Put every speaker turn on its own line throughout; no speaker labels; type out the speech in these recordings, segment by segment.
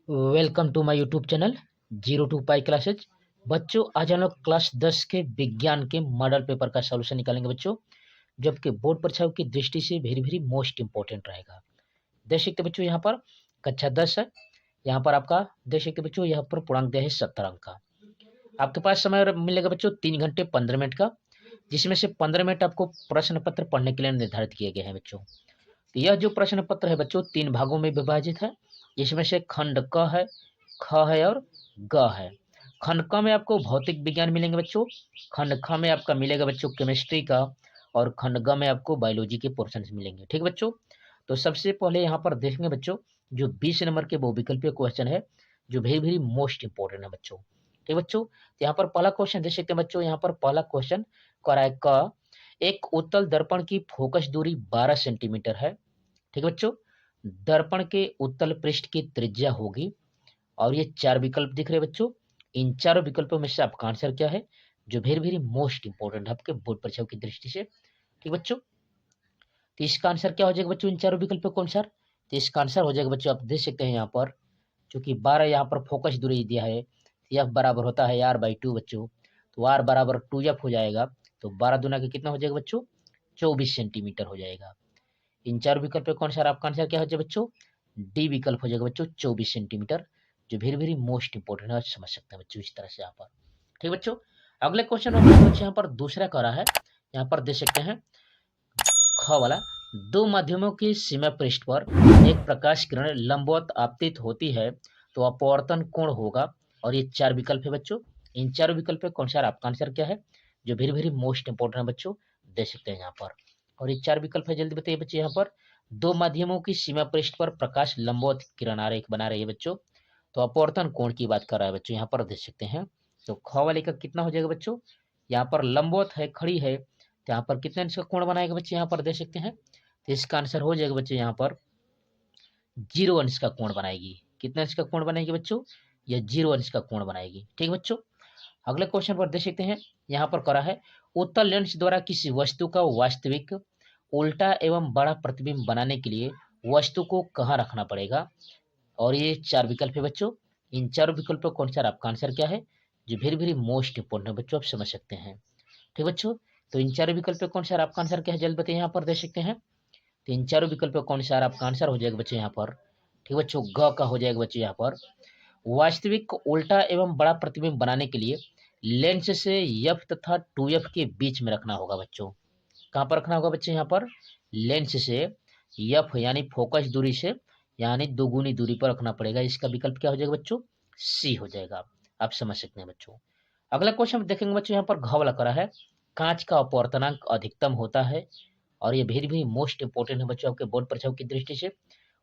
Welcome to my YouTube channel zero to pi classes. बच्चों आज हम लोग क्लास 10 के विज्ञान के मॉडल पेपर का सॉल्यूशन निकालेंगे बच्चों, जबकि बोर्ड परीक्षाओं की दृष्टि से वेरी वेरी मोस्ट इंपॉर्टेंट रहेगा। देख सकते बच्चों यहाँ पर कक्षा 10 है। यहाँ पर आपका देख सकते बच्चों यहाँ पर पूर्णांक दिया है 70 अंक का। आपके पास समय मिलेगा बच्चों 3 घंटे 15 मिनट का, जिसमें से 15 मिनट आपको प्रश्न पत्र पढ़ने के लिए निर्धारित किए गए हैं बच्चों। तो यह जो प्रश्न पत्र है बच्चों 3 भागों में विभाजित है, जिसमें से खंड क है, ख है और ग है। खंड क में आपको भौतिक विज्ञान मिलेंगे बच्चों, खंड ख में आपका मिलेगा बच्चों केमिस्ट्री का, और खंड ग में आपको बायोलॉजी के पोर्शन मिलेंगे। ठीक बच्चों, तो सबसे पहले यहाँ पर देखेंगे बच्चों जो 20 नंबर के बहुविकल्पीय क्वेश्चन है, जो वेरी वेरी मोस्ट इंपॉर्टेंट है बच्चों। ठीक बच्चों, तो यहाँ पर पहला क्वेश्चन देख सकते हैं बच्चों। यहाँ पर पहला क्वेश्चन कह रहा है क, एक उत्तल दर्पण की फोकस दूरी 12 सेंटीमीटर है। ठीक है बच्चों, दर्पण के उत्तल पृष्ठ की त्रिज्या होगी, और ये 4 विकल्प दिख रहे हैं बच्चों। इन चारों विकल्पों में से आपका आंसर क्या है, जो वेरी वेरी मोस्ट इंपॉर्टेंट है आपके बोर्ड परीक्षाओं की दृष्टि से। ठीक बच्चों, तो इसका आंसर क्या हो जाएगा बच्चों इन चारों विकल्पों के अनुसार? तो इसका आंसर हो जाएगा बच्चों, आप देख सकते हैं यहाँ पर, चूंकि 12 यहाँ पर फोकस दूरी दिया है, एफ बराबर होता है r/2 बच्चों, तो r बराबर 2f हो जाएगा। तो 12 दूना के कितना हो जाएगा बच्चों, 24 सेंटीमीटर हो जाएगा। इन चार विकल्प कौन सा आपका आंसर क्या हो जाएगा बच्चों, डी विकल्प हो जाएगा बच्चों 24 सेंटीमीटर, जो वेरी वेरी मोस्ट इंपोर्टेंट है, समझ सकते हैं बच्चों इस तरह से यहाँ पर। ठीक बच्चों, अगले क्वेश्चन में बच्चों यहाँ पर दूसरा करा है, यहाँ पर देख सकते हैं ख वाला, दो माध्यमों की सीमा पृष्ठ पर एक प्रकाश किरण लंबवत आपतित होती है तो अपवर्तन कोण होगा, और ये 4 विकल्प है बच्चों। इन चारों विकल्प कौन सा आपका आंसर क्या है, जो वेरी वेरी मोस्ट इंपोर्टेंट है बच्चों, देख सकते हैं यहाँ पर। और ये 4 विकल्प है, जल्दी बताइए बच्चे। यहाँ पर दो माध्यमों की सीमा पृष्ठ पर प्रकाश लंबवत किरण आरेख बना रही है बच्चों, तो अपवर्तन कोण की बात कर रहा है बच्चों, यहाँ पर देख सकते हैं। तो ख वाले का कितना हो जाएगा बच्चों, यहाँ पर लंबवत है, खड़ी है, तो यहाँ पर कितना इसका कोण बनाएगा बच्चे, यहाँ पर देख सकते हैं। तो इसका आंसर हो जाएगा बच्चे यहाँ पर 0 अंश का कोण बनाएगी। कितना अंश का कोण बनाएगी बच्चों, यह 0 अंश का कोण बनाएगी। ठीक बच्चों, अगले क्वेश्चन पर देख सकते हैं, यहाँ पर करा है उत्तल लेंस द्वारा किसी वस्तु का वास्तविक उल्टा एवं बड़ा प्रतिबिंब बनाने के लिए वस्तु को कहाँ रखना पड़ेगा, और ये 4 विकल्प है बच्चों। इन चारों विकल्पों कौन सा आपका आंसर क्या है, जो वेरी वेरी मोस्ट इंपोर्टेंट है बच्चों, आप समझ सकते हैं। ठीक बच्चों, तो इन चारों विकल्प कौन सा आपका आंसर क्या है, जल्द बताइए यहाँ पर देख सकते हैं। तो इन चारों विकल्प कौन सा आपका आंसर हो जाएगा बच्चों यहाँ पर। ठीक बच्चों, ग का हो जाएगा बच्चों यहाँ पर, वास्तविक उल्टा एवं बड़ा प्रतिबिंब बनाने के लिए लेंस से एफ तथा 2f के बीच में रखना होगा बच्चों। कहाँ पर रखना होगा बच्चे, यहाँ पर लेंस से एफ यानी फोकस दूरी से यानी दोगुनी दूरी पर रखना पड़ेगा। इसका विकल्प क्या हो जाएगा बच्चों, सी हो जाएगा, आप समझ सकते हैं बच्चों। अगला क्वेश्चन देखेंगे बच्चों, यहाँ पर घ वाला करा है, कांच का अपवर्तनांक अधिकतम होता है, और ये वेरी वेरी मोस्ट इंपोर्टेंट है बच्चों आपके बोर्ड परीक्षाओं की दृष्टि से,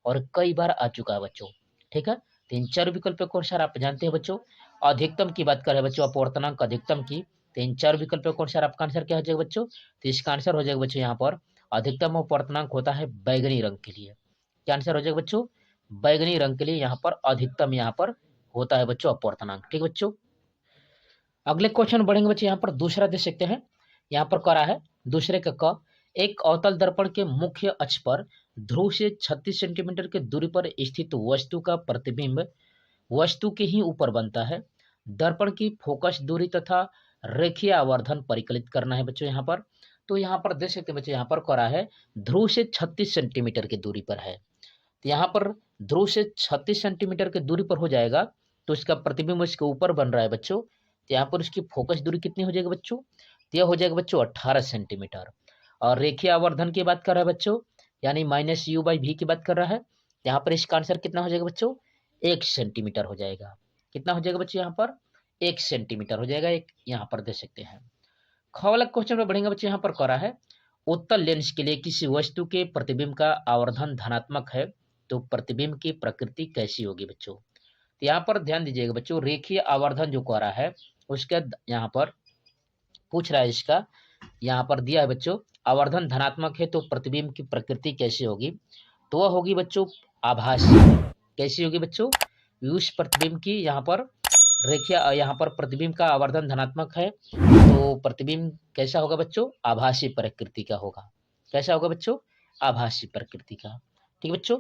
और कई बार आ चुका है बच्चों। ठीक है, तीन चार विकल्प कौन सा आप जानते हैं बच्चों, अधिकतम की बात करें बच्चों, अपवर्तनांक अधिकतम की, तीन चार विकल्प कौन सा आपका आंसर क्या हो जाएगा बच्चों, तो इसका आंसर हो जाएगा बच्चों यहाँ पर अधिकतम अपवर्तनांक होता है बैगनी रंग के लिए। क्या आंसर हो जाएगा बच्चों, बैगनी रंग के लिए यहाँ पर अधिकतम यहाँ पर होता है बच्चों अपवर्तनांक। ठीक बच्चों, अगले क्वेश्चन बढ़ेंगे बच्चे, यहाँ पर दूसरा देख सकते हैं, यहाँ पर करा है दूसरे का क, एक अवतल दर्पण के मुख्य अक्ष पर ध्रुव से 36 सेंटीमीटर की दूरी पर स्थित वस्तु का प्रतिबिंब वस्तु के ही ऊपर बनता है। दर्पण की फोकस दूरी तथा रेखीय आवर्धन परिकलित करना है बच्चों यहाँ पर। तो यहाँ पर देख सकते हैं बच्चों, यहाँ पर करा है ध्रुव से 36 सेंटीमीटर की दूरी पर है, तो यहाँ पर ध्रुव से 36 सेंटीमीटर की दूरी पर हो जाएगा, तो इसका प्रतिबिंब इसके ऊपर बन रहा है बच्चों। तो यहाँ पर उसकी फोकस दूरी कितनी हो जाएगी बच्चों, तो यह हो जाएगा बच्चों 18 सेंटीमीटर। और रेखीय आवर्धन की बात कर रहा है बच्चों, यानी -u/v की बात कर रहा है, यहाँ पर इसका आंसर कितना हो जाएगा बच्चों, 1 सेंटीमीटर हो जाएगा। कितना हो जाएगा बच्चों यहाँ पर, 1 सेंटीमीटर हो जाएगा, एक यहाँ पर दे सकते हैं। ख वाला क्वेश्चन में बढ़ेंगे बच्चों, यहाँ पर करा है उत्तल लेंस के लिए किसी वस्तु के प्रतिबिंब का आवर्धन धनात्मक है तो प्रतिबिंब की प्रकृति कैसी होगी बच्चों। तो यहाँ पर ध्यान दीजिएगा बच्चों, रेखीय आवर्धन जो करा है उसके यहाँ पर पूछ रहा है, इसका यहाँ पर दिया है बच्चों, आवर्धन धनात्मक है तो प्रतिबिंब की प्रकृति कैसी होगी, तो वह होगी बच्चों आभासी। कैसी होगी बच्चों, उस प्रतिबिंब की यहाँ पर रेखीय, यहाँ पर प्रतिबिंब का आवर्धन धनात्मक है तो प्रतिबिंब कैसा होगा बच्चों, आभासी प्रकृति का होगा। कैसा होगा बच्चों, आभासी प्रकृति का। ठीक बच्चों,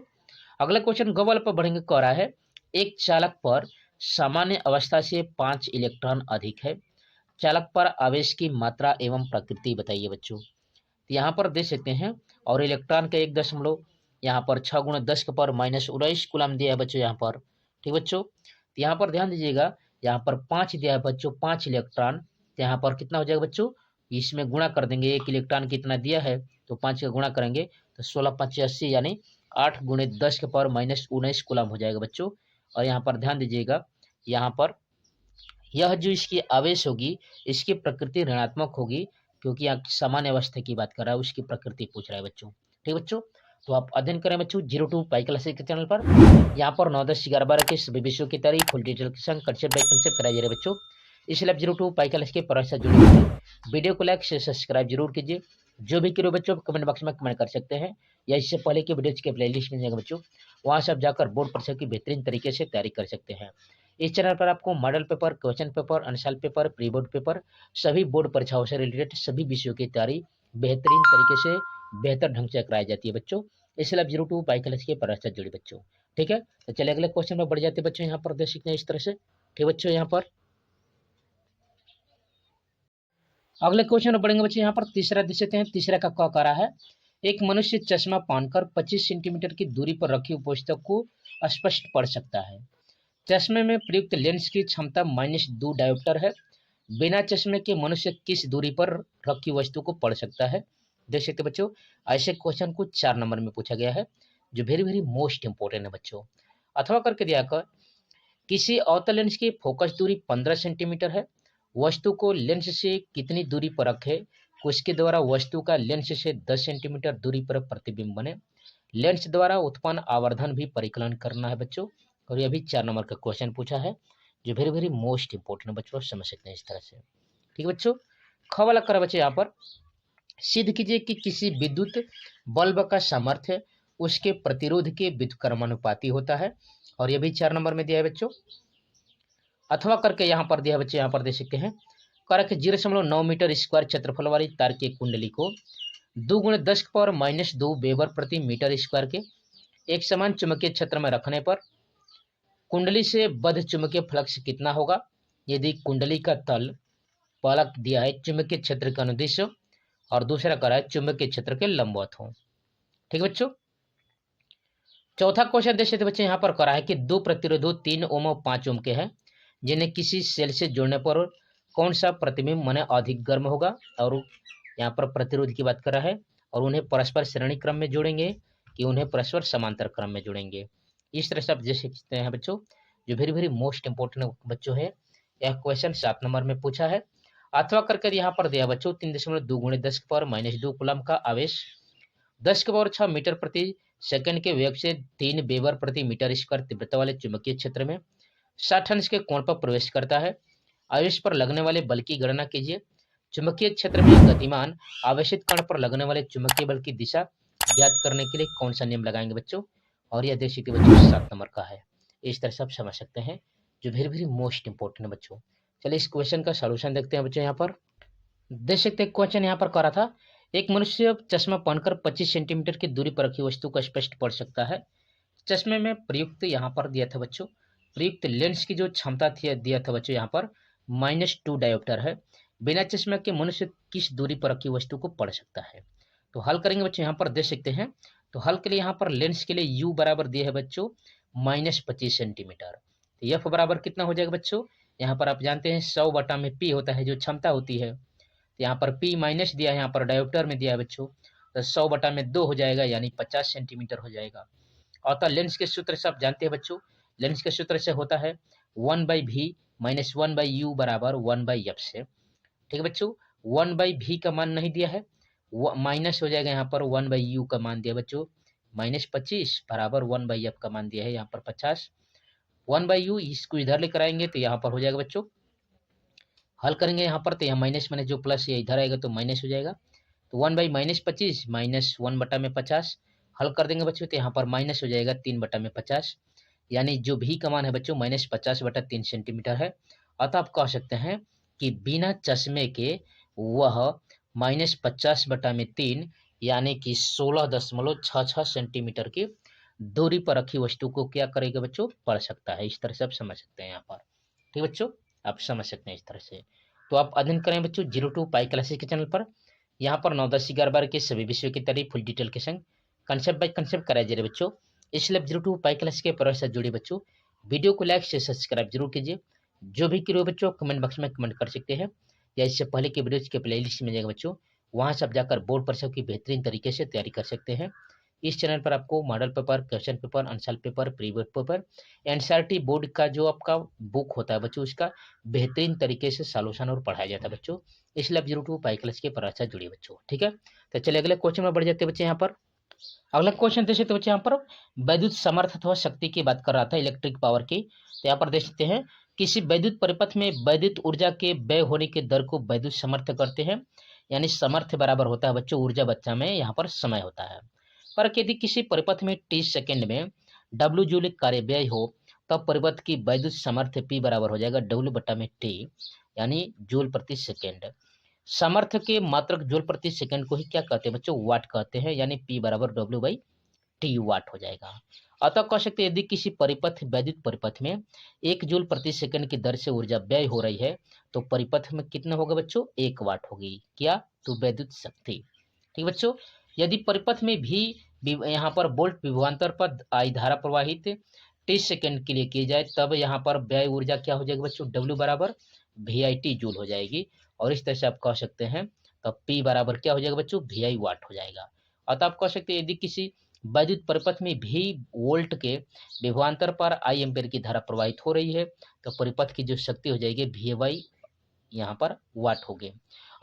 अगला क्वेश्चन गवल पर बढ़ेंगे, कह रहा है एक चालक पर सामान्य अवस्था से 5 इलेक्ट्रॉन अधिक है। चालक पर आवेश की मात्रा एवं प्रकृति बताइए बच्चों। तो यहाँ पर दे सकते हैं और इलेक्ट्रॉन का 1 यहाँ पर 6 गुणा 10 के पावर -19 कूलम दिया है बच्चों यहाँ पर। ठीक बच्चों, तो यहाँ पर ध्यान दीजिएगा, यहाँ पर 5 दिया है बच्चों, 5 इलेक्ट्रॉन। तो यहाँ पर कितना हो जाएगा बच्चों, इसमें गुणा कर देंगे, एक इलेक्ट्रॉन कितना दिया है तो 5 का गुणा करेंगे तो 16 5 80 यानी 8 गुणे 10 के पावर -19 कूलम हो जाएगा बच्चों। और यहाँ पर ध्यान दीजिएगा, यहाँ पर यह जो इसकी आवेश होगी इसकी प्रकृति ऋणात्मक होगी, क्योंकि यहाँ सामान्य अवस्था की बात कर रहा है, उसकी प्रकृति पूछ रहा है बच्चों। ठीक बच्चों, तो आप अध्ययन करें बच्चों 02 पाई क्लासेस के चैनल पर। यहाँ पर 9 10 11 12 के सभी विषयों की तैयारी फुल डिटेल के संग कंसेप्ट बाय कंसेप्ट कराई जा रही है बच्चों। इसलिए आप 02 पाई क्लास के पढ़ाई से जुड़े बच्चों वीडियो को लाइक से सब्सक्राइब जरूर कीजिए। जो भी करो बच्चों कमेंट बॉक्स में कमेंट कर सकते हैं, या इससे पहले की वीडियोज के प्लेलिस्ट मिल जाएगा बच्चों, वहाँ से आप जाकर बोर्ड परीक्षा की बेहतरीन तरीके से तैयारी कर सकते हैं। इस चैनल पर आपको मॉडल पेपर, क्वेश्चन पेपर, अनुसाल पेपर, प्री बोर्ड पेपर, सभी बोर्ड परीक्षाओं से रिलेटेड सभी विषयों की तैयारी बेहतरीन तरीके से बेहतर ढंग से कराई जाती है बच्चों। इसलिए आप 02 बाई क्लास के पढ़ाई से जुड़े बच्चों। ठीक है, तो चलिए अगले क्वेश्चन में बढ़ जाते हैं बच्चों। यहाँ पर देख सकते हैं इस तरह से। ठीक बच्चों, यहाँ पर अगले क्वेश्चन में बढ़ेंगे बच्चों। यहाँ पर तीसरा देख सकते हैं, तीसरा का क कह रहा है, एक मनुष्य चश्मा पहनकर 25 सेंटीमीटर की दूरी पर रखी हुई पुस्तक को स्पष्ट पढ़ सकता है। चश्मे में प्रयुक्त लेंस की क्षमता -2 डायोप्टर है। बिना चश्मे के मनुष्य किस दूरी पर रखी वस्तु को पढ़ सकता है। देख सकते बच्चों, ऐसे क्वेश्चन को 4 नंबर में पूछा गया है, जो वेरी वेरी मोस्ट इंपोर्टेंट है बच्चों। अथवा करके दिया कर, किसी अवतल लेंस की फोकस दूरी 15 सेंटीमीटर है। वस्तु को लेंस से कितनी दूरी पर रखे, उसके द्वारा वस्तु का लेंस से 10 सेंटीमीटर दूरी पर प्रतिबिंब बने। लेंस द्वारा उत्पन्न आवर्धन भी परिकलन करना है बच्चों। और यह भी 4 नंबर का क्वेश्चन पूछा है, जो वेरी वेरी मोस्ट इंपोर्टेंट बच्चों, समझ सकते हैं इस तरह से। ठीक है बच्चों, ख वाला कर बच्चे यहाँ पर, सिद्ध कीजिए कि किसी विद्युत बल्ब का सामर्थ्य उसके प्रतिरोध के व्युत्क्रमानुपाती होता है। और यह भी 4 नंबर में दिया है बच्चों। अथवा करके यहाँ पर दिया है बच्चे, यहाँ पर दे सकते हैं, करके 0.9 मीटर स्क्वायर क्षेत्रफल वाली तार की कुंडली को 2 गुणे 10 के पावर -2 वेबर प्रति मीटर स्क्वायर के एक समान चुंबकीय क्षेत्र में रखने पर कुंडली से बद्ध चुंबकीय फ्लक्स कितना होगा, यदि कुंडली का तल पलक दिया है चुंबकीय क्षेत्र के अनुदिश और दूसरा करा है चुंबकीय क्षेत्र के लंबवत हो। ठीक बच्चों, चौथा क्वेश्चन देख सकते बच्चे, यहाँ पर करा है कि 2 प्रतिरोधों 3 ओम और 5 ओम के हैं, जिन्हें किसी सेल से जोड़ने पर कौन सा प्रतिबिंब माने अधिक गर्म होगा। और यहाँ पर प्रतिरोध की बात कर रहा है, और उन्हें परस्पर श्रेणी क्रम में जोड़ेंगे कि उन्हें परस्पर समांतर क्रम में जोड़ेंगे। इस तरह से आप देख सकते हैं बच्चों, जो वेरी वेरी मोस्ट इंपोर्टेंट बच्चों है। यह क्वेश्चन 7 नंबर में पूछा है। अथवा करके यहाँ पर दिया बच्चों 3.2 गुणे 10 के पावर -2 कूलम का आवेश 10 के पावर 6 मीटर प्रति सेकंड के वेग से 3 वेबर प्रति मीटर स्क्वायर तीव्रता वाले चुंबकीय क्षेत्र में 60 अंश के कोण पर प्रवेश करता है। आवेश पर लगने वाले बल की गणना कीजिए। चुंबकीय क्षेत्र में गतिमान आवेशित कण पर लगने वाले चुंबकीय बल की दिशा ज्ञात करने के लिए कौन सा नियम लगाएंगे बच्चों। और यह देख सकते बच्चों 7 नंबर का है। इस तरह से आप समझ सकते हैं, जो वेरी वेरी मोस्ट इंपोर्टेंट है बच्चों। चलिए इस क्वेश्चन का सोल्यूशन देखते हैं बच्चों। यहाँ पर देख सकते हैं क्वेश्चन यहाँ पर करा था, एक मनुष्य चश्मा पहनकर 25 सेंटीमीटर की दूरी पर रखी वस्तु को स्पष्ट पढ़ सकता है। चश्मे में प्रयुक्त यहाँ पर दिया था बच्चों, प्रयुक्त लेंस की जो क्षमता थी दिया था बच्चों यहाँ पर -2 डायोप्टर है। बिना चश्मे के मनुष्य किस दूरी पर रखी वस्तु को पढ़ सकता है। तो हल करेंगे बच्चों, यहाँ पर देख सकते हैं। तो हल के लिए यहाँ पर लेंस के लिए यू बराबर दिया है बच्चों -25 सेंटीमीटर। तो एफ बराबर कितना हो जाएगा बच्चों, यहाँ पर आप जानते हैं 100 बटा में पी होता है जो क्षमता होती है। तो यहाँ पर पी माइनस दिया है, यहाँ पर डायोप्टर में दिया है बच्चों, तो 100 बटा में 2 हो जाएगा, यानी 50 सेंटीमीटर हो जाएगा। अतः लेंस के सूत्र से आप जानते हैं बच्चों, लेंस के सूत्र से होता है 1/v माइनस 1/u बराबर 1/f से। ठीक है बच्चों, 1/v का मान नहीं दिया है, माइनस हो जाएगा, यहाँ पर 1/u का मान दिया बच्चों -25 बराबर 1/f का मान दिया है यहाँ पर 50। 1/u इसको इधर लेकर आएंगे तो यहाँ पर हो जाएगा बच्चों, हल करेंगे यहाँ पर तो यहाँ माइनस माइनस जो प्लस ये इधर आएगा तो माइनस हो जाएगा। तो 1/-25 माइनस 1 बटा में 50 हल कर देंगे बच्चों, तो यहाँ पर माइनस हो जाएगा 3 बटा में 50, यानी जो भी का मान है बच्चों -50 बटा 3 सेंटीमीटर है। अतः आप कह सकते हैं कि बिना चश्मे के वह -50 बटा में 3 यानी कि 16.66 सेंटीमीटर की दूरी पर रखी वस्तु को क्या करेगा बच्चों, पढ़ सकता है। इस तरह से आप समझ सकते हैं यहाँ पर। ठीक बच्चों, आप समझ सकते हैं इस तरह से। तो आप अध्ययन करें बच्चों 02 पाई क्लासेस के चैनल पर। यहाँ पर 9, 10, 11, 12 के सभी विषयों की तैयारी फुल डिटेल के संग कंसेप्ट बाय कंसेप्ट कराया जा रहा है बच्चों। इसलिए 02 पाई क्लास के परिवार से जुड़े बच्चों वीडियो को लाइक से सब्सक्राइब जरूर कीजिए। जो भी क्रियो बच्चों कमेंट बॉक्स में कमेंट कर सकते हैं, या इससे पहले के वीडियोज के प्लेलिस्ट में जाएगा बच्चों, वहाँ से आप जाकर बोर्ड परीक्षा की बेहतरीन तरीके से तैयारी कर सकते हैं। इस चैनल पर आपको model paper, question paper, answer paper, previous paper, NCERT board का जो आपका बुक होता है बच्चों, उसका बेहतरीन तरीके से सॉल्यूशन और पढ़ाया जाता है बच्चों। इसलिए आप 02 पाई क्लास के परीक्षा जुड़िए बच्चों। ठीक है, तो चलिए अगले क्वेश्चन में बढ़ जाते हैं बच्चे। यहाँ पर अगला क्वेश्चन देख सकते हैं बच्चे, यहाँ पर वैद्युत सामर्थ्य अथवा शक्ति की बात कर रहा था, इलेक्ट्रिक पावर की। तो यहाँ पर देख सकते हैं किसी वैद्युत परिपथ में वैद्युत ऊर्जा के व्यय होने की दर को वैद्युत सामर्थ्य करते हैं। यानी सामर्थ्य बराबर होता है बच्चों ऊर्जा बच्चा में यहाँ पर समय होता है। पर यदि किसी परिपथ में 30 सेकेंड में W जूल कार्य व्यय हो, तब परिपथ की वैद्युत सामर्थ्य P बराबर हो जाएगा W बटा में T, यानी जूल प्रति सेकेंड। सामर्थ्य के मात्रक जूल प्रति सेकंड को ही क्या कहते हैं बच्चों, वाट कहते हैं। यानी P बराबर W बाई T वाट हो जाएगा। अतः कह सकते हैं यदि किसी परिपथ वैद्युत परिपथ में 1 जूल प्रति सेकंड की दर से ऊर्जा व्यय हो रही है, तो परिपथ में कितना होगा बच्चों, 1 वाट होगी। क्या, तो वैद्युत शक्ति। ठीक बच्चों, यदि परिपथ में भी यहाँ पर वोल्ट विभवांतर पर आई धारा प्रवाहित 30 सेकंड के लिए की जाए, तब यहाँ पर व्यय ऊर्जा क्या हो जाएगी बच्चों, W बराबर VIT जूल हो जाएगी। और इस तरह से आप कह सकते हैं तब P बराबर क्या हो जाएगा बच्चों, VI वाट हो जाएगा। अतः आप कह सकते हैं यदि किसी वैद्युत परिपथ में भी वोल्ट के विभवांतर पर आई एम्पेयर की धारा प्रवाहित हो रही है, तो परिपथ की जो शक्ति हो जाएगी VI यहाँ पर वाट हो गए।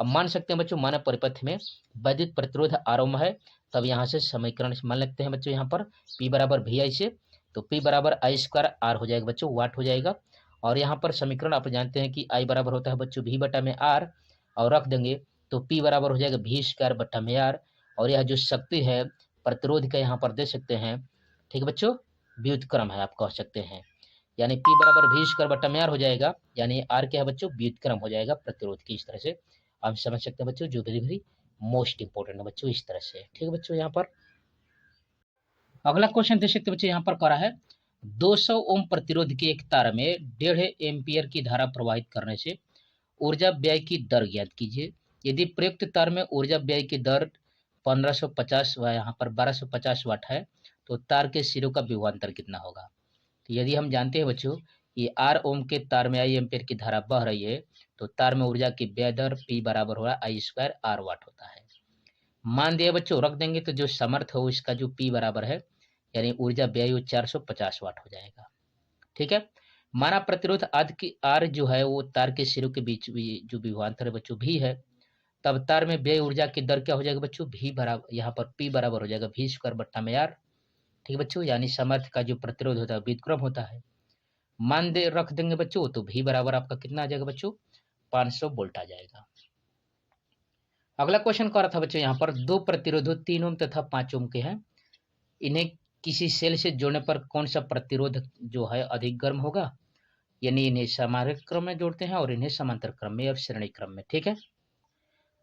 अब मान सकते हैं बच्चों मानव परिपथ में वैद्युत प्रतिरोध R है, तब यहाँ से समीकरण मान लगते हैं बच्चों यहाँ पर P बराबर VI से, तो P बराबर I स्क्वायर R हो जाएगा बच्चों, वाट हो जाएगा। और यहाँ पर समीकरण आप जानते हैं कि I बराबर होता है बच्चों V बटा में R, और रख देंगे तो P बराबर हो जाएगा V स्क्वायर बटा में R। और यह जो शक्ति है प्रतिरोध का यहाँ पर दे सकते हैं। ठीक है बच्चों, व्युत्क्रम है आप कह सकते हैं, यानी P बराबर V स्क्वायर बटा में R हो जाएगा, यानी R क्या है बच्चों, व्युत्क्रम हो जाएगा प्रतिरोध की। इस तरह से आप समझ सकते हैं बच्चों, जो वेरी वेरी मोस्ट इंपोर्टेंट है बच्चों, इस तरह से। ठीक है बच्चों, यहाँ पर अगला क्वेश्चन देख सकते बच्चों, यहाँ पर करा है 200 ओम प्रतिरोध के एक तार में 1.5 एम्पियर की धारा प्रवाहित करने से ऊर्जा व्यय की दर ज्ञात कीजिए। यदि प्रयुक्त तार में ऊर्जा व्यय की दर 1550 व यहाँ पर 1250 वाट है, तो तार के सिरों का विभवांतर कितना होगा। तो यदि हम जानते हैं बच्चों ये R ओम के तार में आई एम्पियर की धारा बह रही है, तो तार में ऊर्जा की व्यय दर P बराबर होगा I स्क्वायर R वाट होता है। मान दिया बच्चों, रख देंगे तो जो सामर्थ्य हो इसका जो P बराबर है, यानी ऊर्जा व्यय 450 वाट हो जाएगा। ठीक है, माना प्रतिरोध आदि की R जो है वो तार के सिरों के बीच जो विभवांतर है बच्चों भी है, तब तार में व्यय ऊर्जा की दर क्या हो जाएगा बच्चों, V बराबर यहाँ पर P बराबर हो जाएगा V स्क्वायर बट्टा में R। ठीक है बच्चों, यानी सामर्थ्य का जो प्रतिरोध होता है व्युत्क्रम होता है। मान दे रख देंगे बच्चों, तो V बराबर आपका कितना आ जाएगा बच्चों, 500 वोल्ट आ जाएगा। अगला क्वेश्चन कर रहा था बच्चों, यहाँ पर दो प्रतिरोधों 3 ओम तथा 5 ओम के हैं, इन्हें किसी सेल से जोड़ने पर कौन सा प्रतिरोध जो है अधिक गर्म होगा। यानी इन्हें समांतर क्रम में जोड़ते हैं और इन्हें समांतर क्रम में या श्रेणी क्रम में। ठीक है,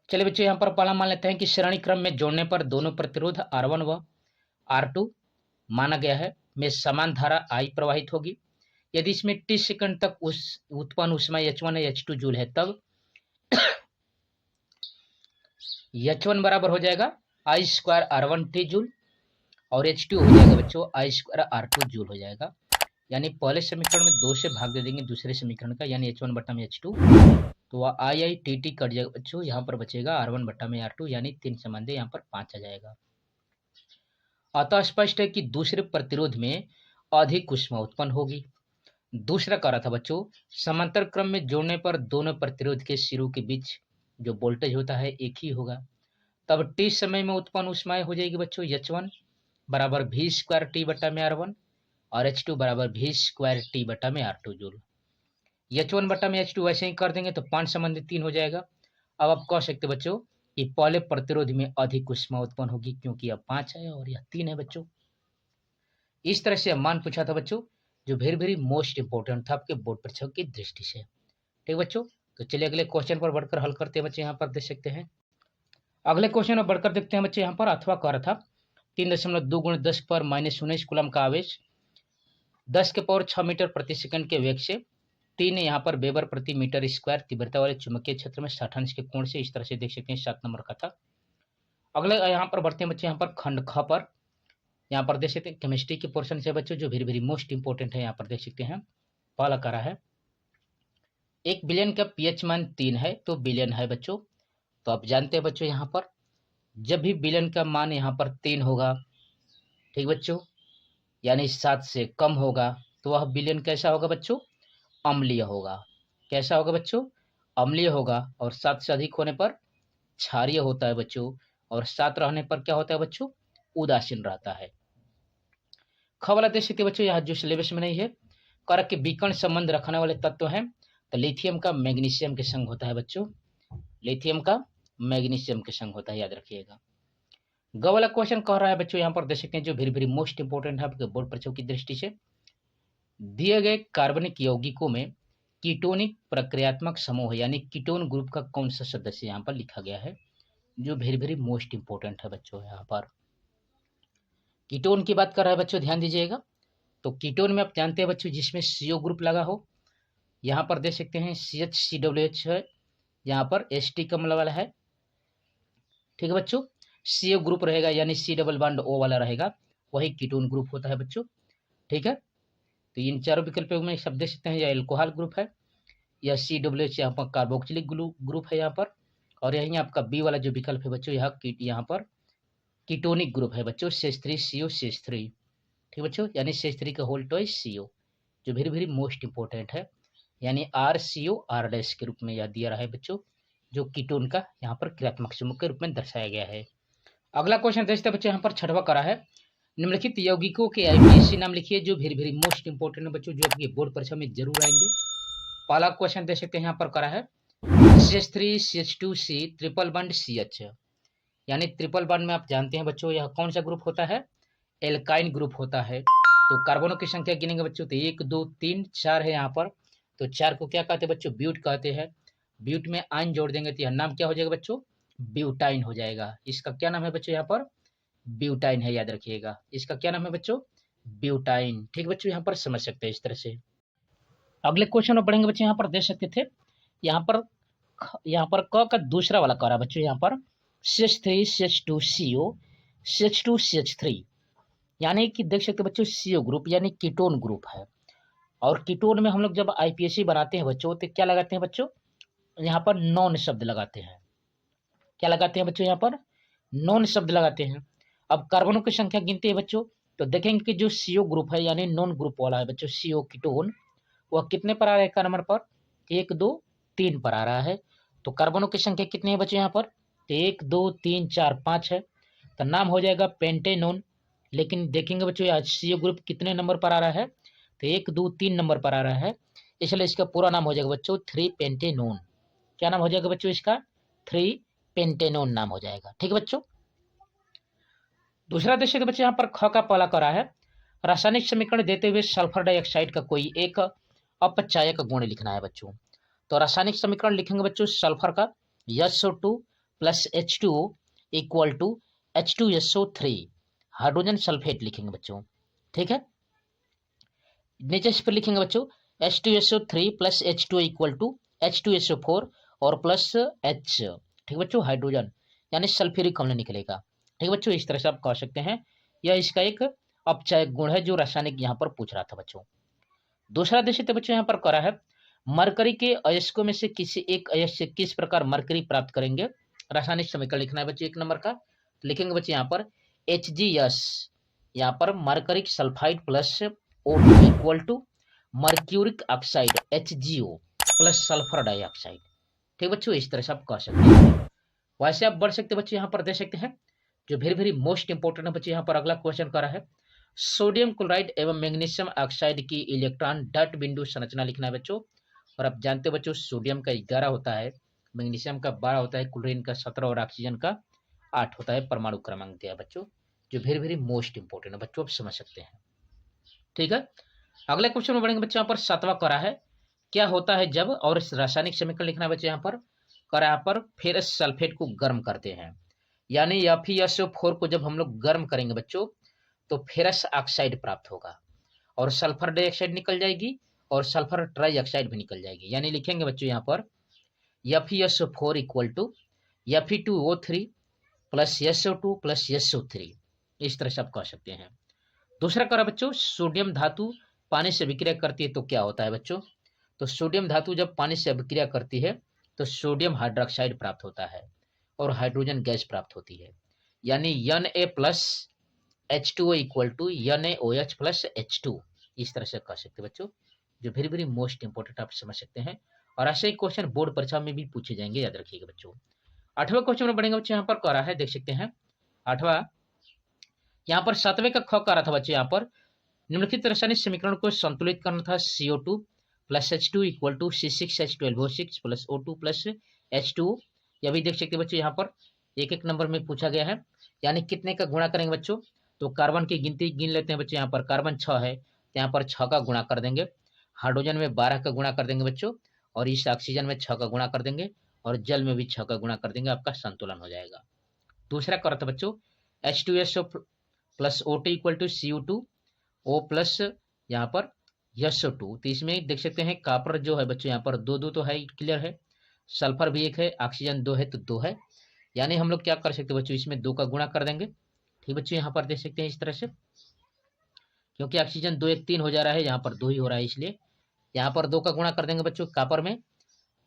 चलिए बच्चों यहाँ पर पहला मान लेते हैं कि श्रेणी क्रम में जोड़ने पर दोनों प्रतिरोध R1 व R2 माना गया है में समान धारा I प्रवाहित होगी। यदि इसमें 30 सेकंड तक उस उत्पन्न ऊष्मा H1 या H2 जूल है, तब H1 बराबर हो जाएगा I square R1 T joule, और H2 हो जाएगा बच्चों I स्क्वायर R2 जूल हो जाएगा। यानी पहले समीकरण में 2 से भाग दे देंगे दूसरे समीकरण का, यानी H1 बटा में H2, तो I T कट जाएगा बच्चों, यहाँ पर बचेगा R1 बटा में R2, यानी 3 संबंध यहाँ पर 5 आ जाएगा। अतः स्पष्ट है कि दूसरे प्रतिरोध में अधिक ऊष्मा उत्पन्न होगी। दूसरा कह रहा था बच्चों, समांतर क्रम में जोड़ने पर दोनों प्रतिरोध के सिरों के बीच जो वोल्टेज होता है एक ही होगा। तब T समय में उत्पन्न ऊष्माएं हो जाएगी बच्चों H1 बराबर V स्क्वायर T बटा में R1 और H2 बराबर V स्क्वायर T बटा में R2 जूल। H1 बटा में H2 वैसे ही कर देंगे तो 5 संबंधित 3 हो जाएगा। अब आप कह सकते बच्चों कि पहले प्रतिरोध में अधिक ऊष्मा उत्पन्न होगी, क्योंकि यह 5 है और यह 3 है बच्चों। इस तरह से मान पूछा था बच्चों, जो वेरी वेरी मोस्ट इंपोर्टेंट था आपके बोर्ड परीक्षा की दृष्टि से। ठीक बच्चों, तो चलिए अगले क्वेश्चन पर बढ़कर हल करते हैं बच्चे, यहाँ पर देख सकते हैं। अगले क्वेश्चन में बढ़कर देखते हैं बच्चे, यहाँ पर अथवा कह रहा था 3.2 × 10⁻⁻19 कूलम का आवेश 10 के पावर 6 मीटर प्रति सेकंड के वेग से 3 यहाँ पर वेबर प्रति मीटर स्क्वायर तीव्रता वाले चुंबकीय क्षेत्र में 60 अंश के कोण से, इस तरह से देख सकते हैं 7 नंबर का था। अगले यहाँ पर बढ़ते हैं बच्चे यहाँ पर खंड ख पर। यहाँ पर देख सकते हैं केमिस्ट्री के पोर्शन से बच्चों जो वेरी वेरी मोस्ट इंपोर्टेंट है। यहाँ पर देख सकते हैं पहला करा है 1 बिलियन का पीएच मान 3 है तो बिलियन है बच्चों। तो आप जानते हैं बच्चों यहाँ पर जब भी बिलियन का मान यहाँ पर 3 होगा, ठीक बच्चों, यानी 7 से कम होगा तो वह बिलियन कैसा होगा बच्चों? अम्लीय होगा। कैसा होगा बच्चों? अम्लीय होगा। और 7 से अधिक होने पर क्षारीय होता है बच्चों, और 7 रहने पर क्या होता है बच्चों? उदासीन रहता है। ख वाला देख सकते बच्चों यहाँ जो सिलेबस में नहीं है, कारक के विकर्ण संबंध रखने वाले तत्व हैं तो लिथियम का मैग्नीशियम के संग होता है बच्चों। लिथियम का मैग्नीशियम के संग होता है, याद रखिएगा। ग वाला क्वेश्चन कह रहा है बच्चों यहाँ पर देख सकते हैं जो वेरी वेरी मोस्ट इंपोर्टेंट है आपके बोर्ड परीक्षाओं की दृष्टि से, दिए गए कार्बनिक यौगिकों में कीटोनिक प्रक्रियात्मक समूह यानी कीटोन ग्रुप का कौन सा सदस्य यहाँ पर लिखा गया है, जो वेरी वेरी मोस्ट इंपोर्टेंट है बच्चों। यहाँ पर कीटोन की बात कर रहा है बच्चों, ध्यान दीजिएगा। तो कीटोन में आप जानते हैं बच्चों जिसमें CO ग्रुप लगा हो, यहाँ पर देख सकते हैं CH है, यहाँ पर ST कम वाला है, ठीक है बच्चों। CO ग्रुप रहेगा यानी C डबल बॉन्ड O वाला रहेगा, वही कीटोन ग्रुप होता है बच्चों, ठीक है। तो इन चारों विकल्पों में सब देख सकते हैं, या एल्कोहल ग्रुप है या COH यहाँ पर कार्बोक्सिलिक ग्रुप है यहाँ पर, और यही आपका बी वाला जो विकल्प है बच्चों यहाँ पर कीटोनिक ग्रुप है बच्चों, CH3CO CH3, ठीक बच्चों, यानी CH3 का होल टॉइस CO, जो वेरी वेरी मोस्ट इंपोर्टेंट है, यानी RCO R' के रूप में याद दिया रहा है बच्चों, जो कीटोन का यहाँ पर क्रियात्मक समूह के रूप में दर्शाया गया है। अगला क्वेश्चन देखते हैं बच्चों, यहाँ पर 6वां करा है निम्नलिखित यौगिकों के IPSC नाम लिखिए, जो वेरी वेरी मोस्ट इंपोर्टेंट है बच्चों, जो आपके बोर्ड परीक्षा में जरूर आएंगे। पहला क्वेश्चन देख सकते हैं यहाँ पर करा है CH3 CH2C triple bond CH, यानी ट्रिपल बॉन्ड में आप जानते हैं बच्चों यह कौन सा ग्रुप होता है? एल्काइन ग्रुप होता है। तो कार्बनों की संख्या गिनेंगे बच्चों तो 1 2 3 4 है यहाँ पर, तो 4 को क्या कहते हैं बच्चों? ब्यूट कहते हैं। ब्यूट में आयन जोड़ देंगे तो यह नाम क्या हो जाएगा बच्चों? ब्यूटाइन हो जाएगा। इसका क्या नाम है बच्चों? यहाँ पर ब्यूटाइन है, याद रखिएगा। इसका क्या नाम है बच्चों? ब्यूटाइन, ठीक बच्चों, यहाँ पर समझ सकते हैं इस तरह से। अगले क्वेश्चन में पढ़ेंगे बच्चों, यहाँ पर देख सकते थे यहाँ पर क का दूसरा वाला करा बच्चों, यहाँ पर CH3 CH2CO CH2 CH3, यानी कि देख सकते बच्चों CO ग्रुप यानी कीटोन ग्रुप है। और कीटोन में हम लोग जब IPSC बनाते हैं बच्चों तो क्या लगाते हैं बच्चों? यहाँ पर नॉन शब्द लगाते हैं। क्या लगाते हैं बच्चों? यहाँ पर नॉन शब्द लगाते हैं। अब कार्बनों की संख्या गिनते हैं बच्चों तो देखेंगे कि जो CO ग्रुप है यानी नॉन ग्रुप वाला है बच्चों, CO कीटोन, वह कितने पर आ रहा है? का नंबर पर 1 2 3 पर आ रहा है। तो कार्बनों की संख्या कितनी है बच्चों? यहाँ पर 1 2 3 4 5 है, तो नाम हो जाएगा पेंटेनोन। लेकिन देखेंगे बच्चों आज CO ग्रुप कितने नंबर पर आ रहा है? तो 1 2 3 नंबर पर आ रहा है, इसलिए इसका पूरा नाम हो जाएगा बच्चों 3 पेंटेनोन। क्या नाम हो जाएगा बच्चों? इसका 3 पेंटेनोन नाम हो जाएगा, ठीक है बच्चों। दूसरा देख बच्चों यहाँ पर ख का पहला करा है रासायनिक समीकरण देते हुए सल्फर डाइऑक्साइड का कोई एक अपचायक गुण लिखना है बच्चों। तो रासायनिक समीकरण लिखेंगे बच्चों सल्फर का SO2 + H2O = H2SO3, hydrogen sulphate लिखेंगे बच्चों, ठीक है। नीचे इस पर लिखेंगे बच्चों H2SO3 + H2O = H2SO4 और प्लस H, ठीक बच्चों, हाइड्रोजन यानी सल्फ्यूरिक अम्ल निकलेगा, ठीक बच्चों। इस तरह से आप कह सकते हैं यह इसका एक अपचायक गुण है जो रासायनिक यहाँ पर पूछ रहा था बच्चों। दूसरा देश बच्चों यहाँ पर करा है मरकरी के अयस्कों में से किसी एक अयस्क से किस प्रकार मरकरी प्राप्त करेंगे? रासायनिक समीकरण लिखना है बच्चों 1 नंबर का। लिखेंगे बच्चों यहाँ पर HgS, यहाँ पर mercuric sulphide plus O2 = mercuric oxide HgO plus sulphur dioxide, ठीक बच्चों। इस तरह से आप कह सकते हैं। वैसे आप बढ़ सकते बच्चों, यहाँ पर देख सकते हैं जो वेरी वेरी मोस्ट इंपोर्टेंट है बच्चों, यहाँ पर अगला क्वेश्चन करा है सोडियम क्लोराइड एवं मैग्नीशियम ऑक्साइड की इलेक्ट्रॉन डॉट बिंदु संरचना लिखना है बच्चों। और आप जानते हो बच्चों सोडियम का 11 होता है, मैग्नीशियम का 12 होता है, क्लोरीन का 17 और ऑक्सीजन का 8 होता है, परमाणु क्रमांक दिया बच्चों, जो वेरी वेरी मोस्ट इंपोर्टेंट है बच्चों, आप समझ सकते हैं, ठीक है। अगले क्वेश्चन में बढ़ेंगे बच्चों, यहाँ पर 7वां करा है क्या होता है जब, और रासायनिक समीकरण लिखना है बच्चों यहाँ पर करा पर फेरस सल्फेट को गर्म करते हैं। यानी FeSO4 को जब हम लोग गर्म करेंगे बच्चों तो फेरस ऑक्साइड प्राप्त होगा और सल्फर डाइऑक्साइड निकल जाएगी और सल्फर ट्राइऑक्साइड भी निकल जाएगी। यानी लिखेंगे बच्चों यहाँ पर FeSO4 equal to Fe2O3 plus SO2 plus SO3, इस तरह से आप कह सकते हैं। दूसरा करा बच्चों, सोडियम धातु पानी से अभिक्रिया करती है तो क्या होता है बच्चों, तो सोडियम धातु जब पानी से अभिक्रिया करती है तो सोडियम हाइड्रोक्साइड प्राप्त होता है और हाइड्रोजन गैस प्राप्त होती है। यानी Na plus H2O equal to NaOH plus H2, इस तरह से कह सकते हैं बच्चों, जो वेरी वेरी मोस्ट इंपोर्टेंट आप समझ सकते हैं। और ऐसे ही क्वेश्चन बोर्ड परीक्षा में भी पूछे जाएंगे, याद रखिएगा बच्चों। 8वां क्वेश्चन में बढ़ेंगे बच्चों, यहाँ पर कह रहा है, देख सकते हैं 8वां, यहाँ पर 7वें का ख कह रहा था बच्चों, यहाँ पर निम्नलिखित रासायनिक समीकरण को संतुलित करना था। CO2 plus H2 equal to C6H12O6 plus O2 plus H2O। यह भी देख सकते हैं बच्चों, यहाँ पर एक एक नंबर में पूछा गया है। यानी कितने का गुणा करेंगे बच्चों, तो कार्बन की गिनती गिन लेते हैं बच्चों। यहाँ पर कार्बन 6 है तो यहाँ पर 6 का गुणा कर देंगे, हाइड्रोजन में 12 का गुणा कर देंगे बच्चों, और इस ऑक्सीजन में 6 का गुणा कर देंगे, और जल में भी 6 का गुणा कर देंगे, आपका संतुलन हो जाएगा। दूसरा कर था बच्चों H2SO plus O2 equal to CO2 O plus यहाँ पर SO2। तो इसमें देख सकते हैं कॉपर जो है बच्चों यहाँ पर 2 तो है, क्लियर है, सल्फर भी 1 है, ऑक्सीजन 2 है तो 2 है। यानी हम लोग क्या कर सकते हैं बच्चों, इसमें 2 का गुणा कर देंगे। ठीक बच्चों, यहाँ पर देख सकते हैं इस तरह से, क्योंकि ऑक्सीजन 2 1 3 हो जा रहा है, यहाँ पर 2 ही हो रहा है, इसलिए यहाँ पर 2 का गुणा कर देंगे बच्चों कॉपर में,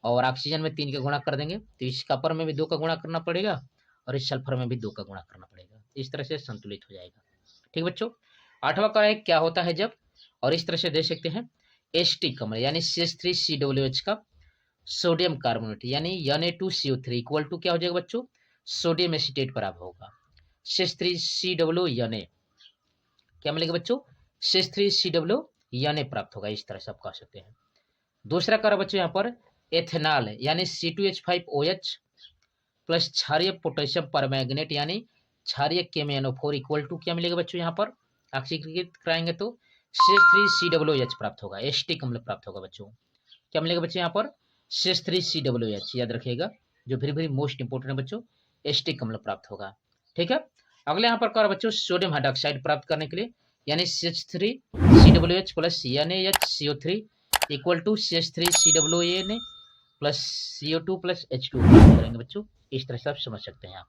और ऑक्सीजन में 3 का गुणा कर देंगे। तो इस कॉपर में भी 2 का गुणा करना पड़ेगा और इस सल्फर में भी 2 का गुणा करना पड़ेगा, इस तरह से संतुलित हो जाएगा। ठीक बच्चों, 8वां का है क्या होता है जब, और इस तरह से देख सकते हैं Ht कमल यानी CH3COOH का सोडियम कार्बोनेट यानी Na2CO3 इक्वल टू क्या हो जाएगा बच्चों, सोडियम एसीटेट बराबर होगा CH3COO क्या मिलेगा बच्चों, CH3COO प्राप्त होगा, इस तरह से आप कह सकते हैं। दूसरा करा बच्चों यहाँ पर एथेनॉल यानी C2H5OH प्लस क्षारीय पोटेशियम परमैंगनेट यानी क्षारीय KMnO4 इक्वल टू क्या मिलेगा बच्चों, यहाँ पर ऑक्सीकृत कराएंगे तो CH3COOH प्राप्त होगा, Ht अम्ल प्राप्त होगा बच्चों। क्या मिलेगा बच्चों यहाँ पर CH3COOH, याद रखिएगा, जो वेरी वेरी मोस्ट इंपोर्टेंट है बच्चों, Ht अम्ल प्राप्त होगा। ठीक है, अगले यहाँ पर कह बच्चों सोडियम हाइड्रोक्साइड प्राप्त करने के लिए यानी CH3COOH plus NaHCO3 equal to CH3COONA plus CO2 plus H2 प्राप्त करेंगे बच्चों, इस तरह से आप समझ सकते हैं आप।